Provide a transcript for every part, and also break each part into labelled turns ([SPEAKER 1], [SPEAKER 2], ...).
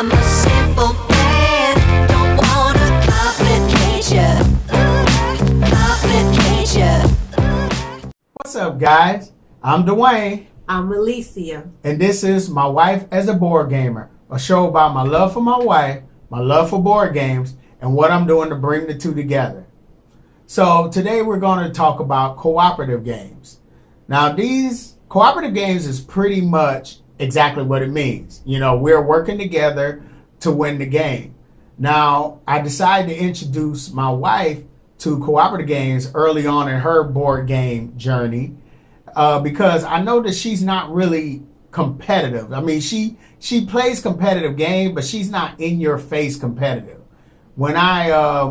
[SPEAKER 1] I'm a simple man, don't wanna complicate ya.
[SPEAKER 2] What's up, guys? I'm Dwayne.
[SPEAKER 3] I'm Alicia.
[SPEAKER 2] And this is My Wife as a Board Gamer, a show about my love for my wife, my love for board games, and what I'm doing to bring the two together. So today we're going to talk about cooperative games. Now, these cooperative games is pretty much exactly what it means. You know, we're working together to win the game. Now, I decided to introduce my wife to cooperative games early on in her board game journey because I know that she's not really competitive. I mean, she plays competitive game, but she's not in your face competitive. When I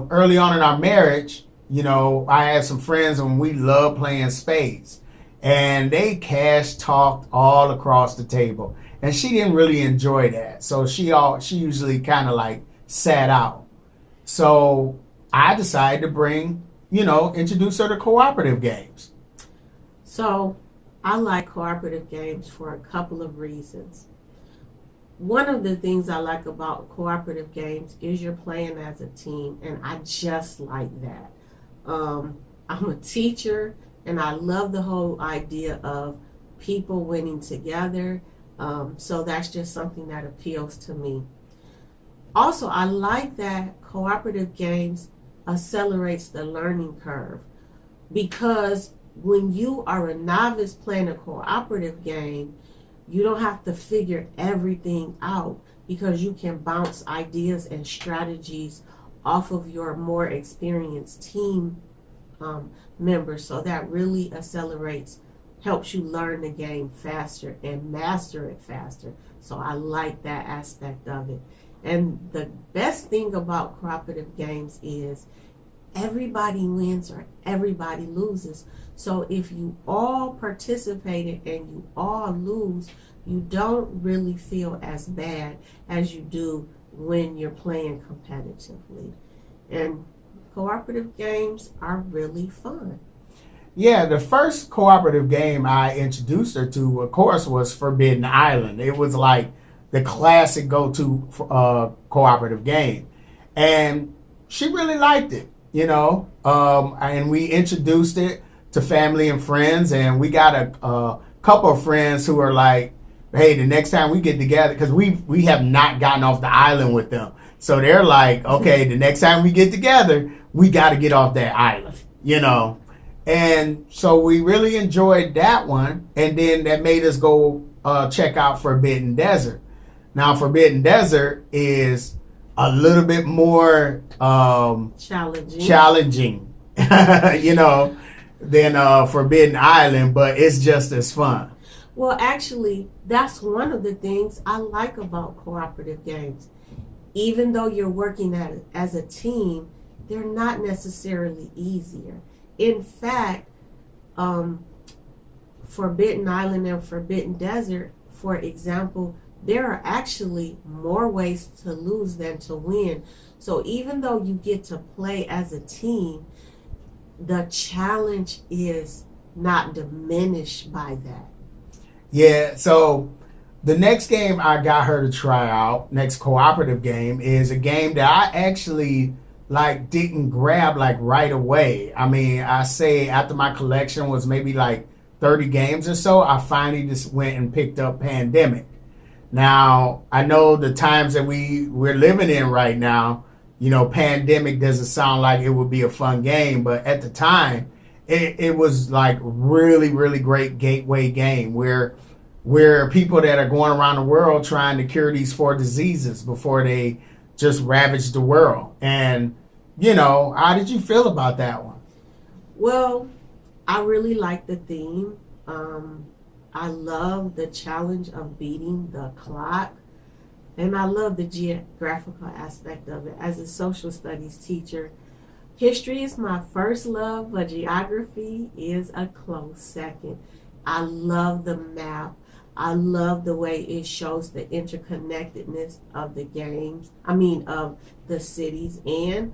[SPEAKER 2] early on in our marriage, you know, I had some friends and we loved playing spades, and they cash talked all across the table, and she didn't really enjoy that. So she usually kind of like sat out. So I decided to introduce her to cooperative games.
[SPEAKER 3] So I like cooperative games for a couple of reasons. One of the things I like about cooperative games is you're playing as a team, and I just like that. I'm a teacher, and I love the whole idea of people winning together. So that's just something that appeals to me. Also, I like that cooperative games accelerates the learning curve, because when you are a novice playing a cooperative game, you don't have to figure everything out, because you can bounce ideas and strategies off of your more experienced team members. So that really helps you learn the game faster and master it faster. So I like that aspect of it. And the best thing about cooperative games is everybody wins or everybody loses. So if you all participated and you all lose, you don't really feel as bad as you do when you're playing competitively. And cooperative games are really fun.
[SPEAKER 2] Yeah, the first cooperative game I introduced her to, of course, was Forbidden Island. It was like the classic go-to cooperative game. And she really liked it, you know. And we introduced it to family and friends, and we got a couple of friends who are like, hey, the next time we get together, because we have not gotten off the island with them. So they're like, okay, the next time we get together, we got to get off that island, you know. And so we really enjoyed that one. And then that made us go check out Forbidden Desert. Now, Forbidden Desert is a little bit more challenging, you know, than Forbidden Island, but it's just as fun.
[SPEAKER 3] Well, actually, that's one of the things I like about cooperative games. Even though you're working as a team, they're not necessarily easier. In fact, Forbidden Island and Forbidden Desert, for example, there are actually more ways to lose than to win. So even though you get to play as a team, the challenge is not diminished by that.
[SPEAKER 2] Yeah, so the next game I got her to try out, next cooperative game, is a game that I actually didn't grab right away. I mean, I say after my collection was maybe 30 games or so, I finally just went and picked up Pandemic. Now, I know the times that we're living in right now, you know, Pandemic doesn't sound like it would be a fun game, but at the time, it was really, really great gateway game where people that are going around the world trying to cure these 4 diseases before they just ravage the world. And, you know, how did you feel about that one?
[SPEAKER 3] Well, I really like the theme. I love the challenge of beating the clock. And I love the geographical aspect of it. As a social studies teacher, history is my first love, but geography is a close second. I love the map. I love the way it shows the interconnectedness of the games, of the cities and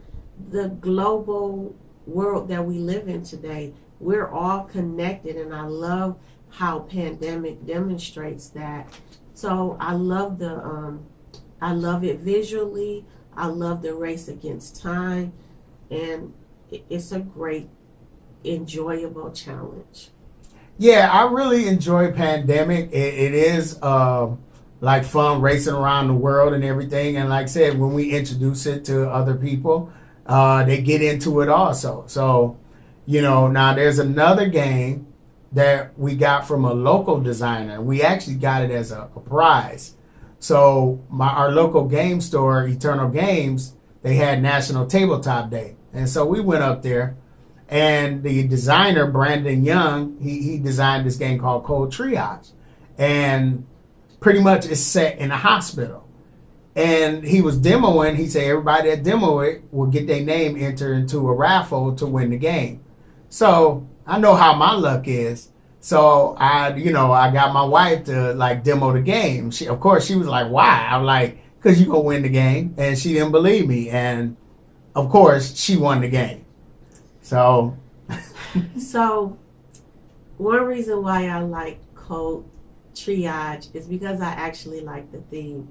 [SPEAKER 3] the global world that we live in today. We're all connected, and I love how Pandemic demonstrates that. So I love the I love it visually. I love the race against time, and it's a great, enjoyable challenge.
[SPEAKER 2] Yeah, I really enjoy Pandemic. It is like fun racing around the world and everything. And like I said, when we introduce it to other people, they get into it also. So, now there's another game that we got from a local designer. We actually got it as a prize. So our local game store, Eternal Games, they had National Tabletop Day. And so we went up there. And the designer, Brandon Young, he designed this game called Cold Triage. And pretty much it's set in a hospital. And he was demoing. He said everybody that demo it will get their name entered into a raffle to win the game. So I know how my luck is. So I got my wife to like demo the game. Of course, she was like, "Why?" I'm like, "Cause you gonna win the game." And she didn't believe me. And of course, she won the game. So
[SPEAKER 3] One reason why I like Cold Triage is because I actually like the theme.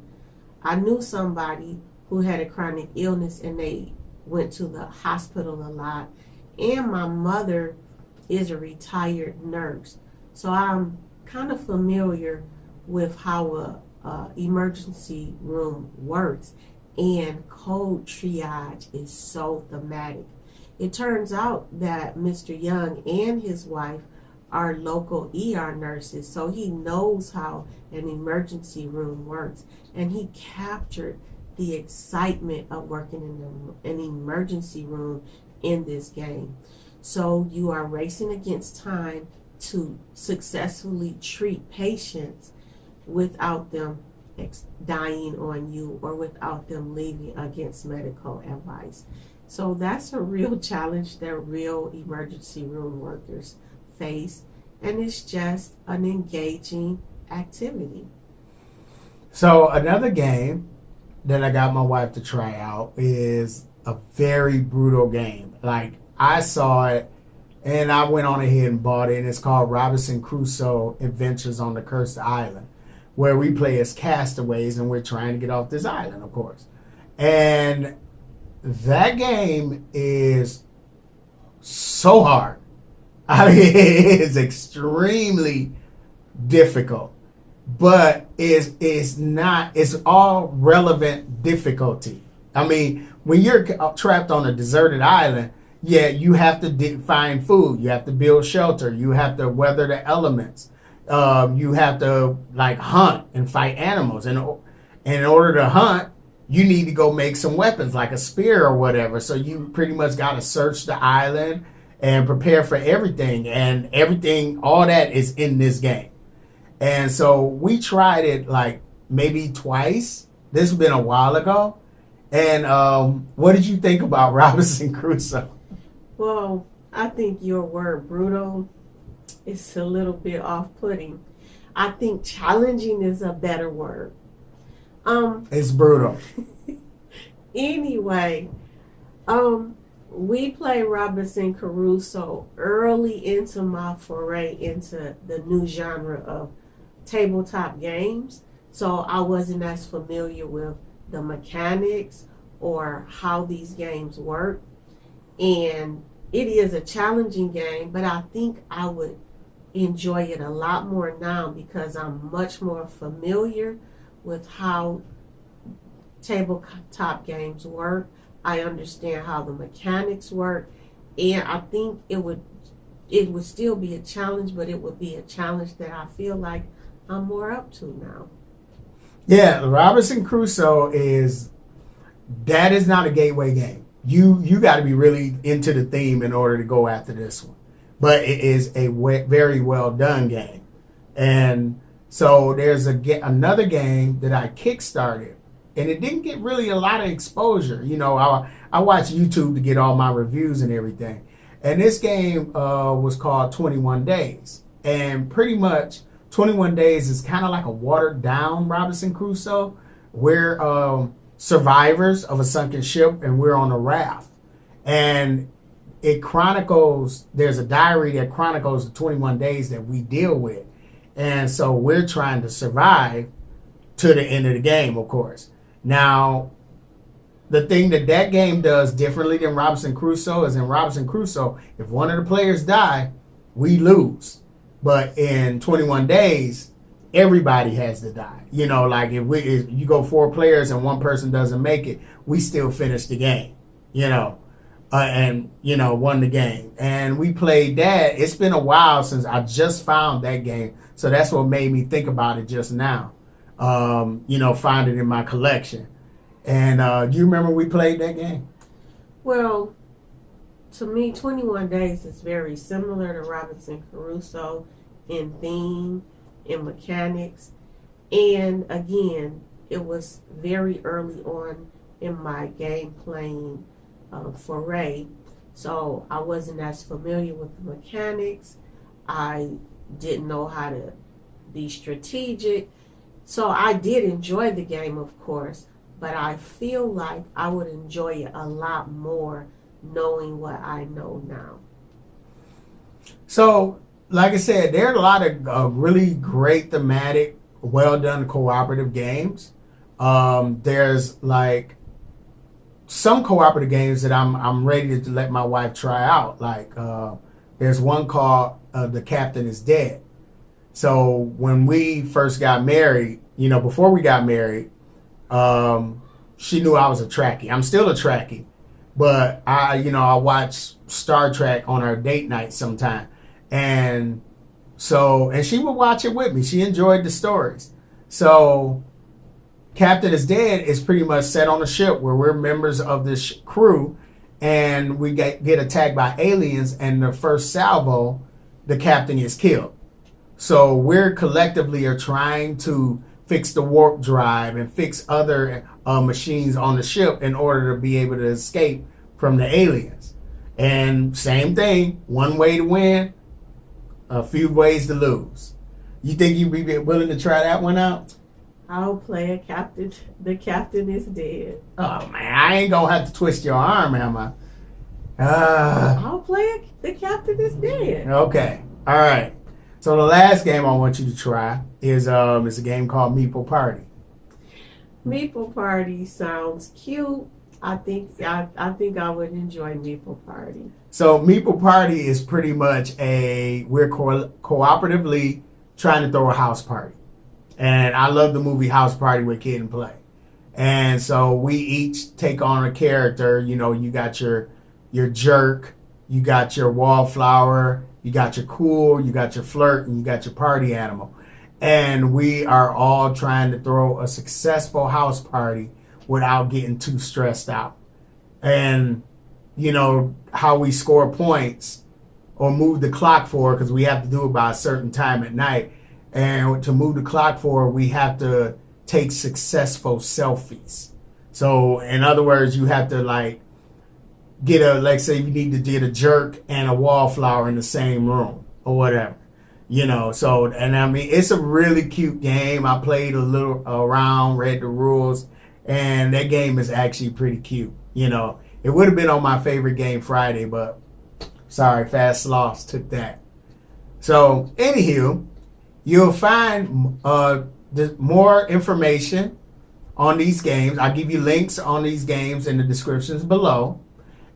[SPEAKER 3] I knew somebody who had a chronic illness and they went to the hospital a lot. And my mother is a retired nurse. So I'm kind of familiar with how a emergency room works. And Cold Triage is so thematic. It turns out that Mr. Young and his wife are local ER nurses, so he knows how an emergency room works, and he captured the excitement of working in an emergency room in this game. So you are racing against time to successfully treat patients without them dying on you or without them leaving against medical advice. So that's a real challenge that real emergency room workers face, and it's just an engaging activity.
[SPEAKER 2] So another game that I got my wife to try out is a very brutal game. Like I saw it and I went on ahead and bought it, and it's called Robinson Crusoe Adventures on the Cursed Island, where we play as castaways and we're trying to get off this island, of course. And that game is so hard. I mean, it is extremely difficult, but it's all relevant difficulty. I mean, when you're trapped on a deserted island, yeah, you have to find food, you have to build shelter, you have to weather the elements, you have to like hunt and fight animals, and in order to hunt, you need to go make some weapons like a spear or whatever. So you pretty much got to search the island and prepare for everything. And everything, all that is in this game. And so we tried it like maybe twice. This has been a while ago. And what did you think about Robinson Crusoe?
[SPEAKER 3] Well, I think your word brutal is a little bit off-putting. I think challenging is a better word.
[SPEAKER 2] It's brutal.
[SPEAKER 3] Anyway, we played Robinson Crusoe early into my foray into the new genre of tabletop games. So I wasn't as familiar with the mechanics or how these games work. And it is a challenging game, but I think I would enjoy it a lot more now because I'm much more familiar with how tabletop games work. I understand how the mechanics work, and I think it would still be a challenge, but it would be a challenge that I feel like I'm more up to now.
[SPEAKER 2] Yeah, Robinson Crusoe is not a gateway game. You got to be really into the theme in order to go after this one. But it is a very well done game. And so there's another game that I kickstarted, and it didn't get really a lot of exposure. I watch YouTube to get all my reviews and everything. And this game was called 21 Days. And pretty much 21 Days is kind of like a watered down Robinson Crusoe. We're survivors of a sunken ship, and we're on a raft. And it chronicles, there's a diary that chronicles the 21 days that we deal with. And so we're trying to survive to the end of the game, of course. Now, the thing that game does differently than Robinson Crusoe is in Robinson Crusoe, if one of the players die, we lose. But in 21 days, everybody has to die. You know, like if you go 4 players and one person doesn't make it, we still finish the game. You know, and won the game. And we played that. It's been a while since I just found that game, so that's what made me think about it just now. Find it in my collection. And do you remember we played that game?
[SPEAKER 3] Well, to me, 21 Days is very similar to Robinson Crusoe in theme, in mechanics. And again, it was very early on in my game playing foray. So I wasn't as familiar with the mechanics. I didn't know how to be strategic. So I did enjoy the game, of course, but I feel like I would enjoy it a lot more knowing what I know now.
[SPEAKER 2] So, like I said, there are a lot of really great thematic, well done cooperative games. There's like some cooperative games that I'm ready to let my wife try out. Like there's one called The Captain is Dead. So when we first got married, before we got married, she knew I was a Trekkie. I'm still a Trekkie, but I watch Star Trek on our date night sometime. And she would watch it with me. She enjoyed the stories. So Captain is Dead is pretty much set on a ship where we're members of this crew, and we get attacked by aliens, and the first salvo, the captain is killed. So we're collectively are trying to fix the warp drive and fix other machines on the ship in order to be able to escape from the aliens. And same thing, one way to win, a few ways to lose. You think you'd be willing to try that one out?
[SPEAKER 3] I'll play a captain. The Captain is Dead.
[SPEAKER 2] Oh man, I ain't gonna have to twist your arm, am I?
[SPEAKER 3] I'll play The Captain is Dead.
[SPEAKER 2] Okay, all right. So the last game I want you to try is a game called Meeple Party.
[SPEAKER 3] Meeple Party sounds cute. I think I would enjoy Meeple Party.
[SPEAKER 2] So Meeple Party is pretty much we're cooperatively trying to throw a house party. And I love the movie House Party with Kid and Play. And so we each take on a character. You got your jerk, you got your wallflower, you got your cool, you got your flirt, and you got your party animal. And we are all trying to throw a successful house party without getting too stressed out. And, how we score points or move the clock forward, because we have to do it by a certain time at night. And to move the clock forward, we have to take successful selfies. So, in other words, you have to let's say you need to get a jerk and a wallflower in the same room or whatever. So, and I mean, it's a really cute game. I played a little around, read the rules, and that game is actually pretty cute. It would have been on my favorite game Friday, but sorry, Fast Sloths took that. So, anywho, you'll find more information on these games. I'll give you links on these games in the descriptions below.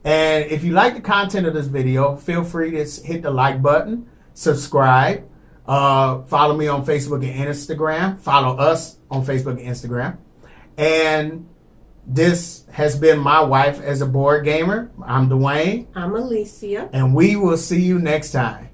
[SPEAKER 2] And if you like the content of this video, feel free to hit the like button, subscribe, follow me on Facebook and Instagram, follow us on Facebook and Instagram. And this has been My Wife as a Board Gamer. I'm Dwayne.
[SPEAKER 3] I'm Alicia.
[SPEAKER 2] And we will see you next time.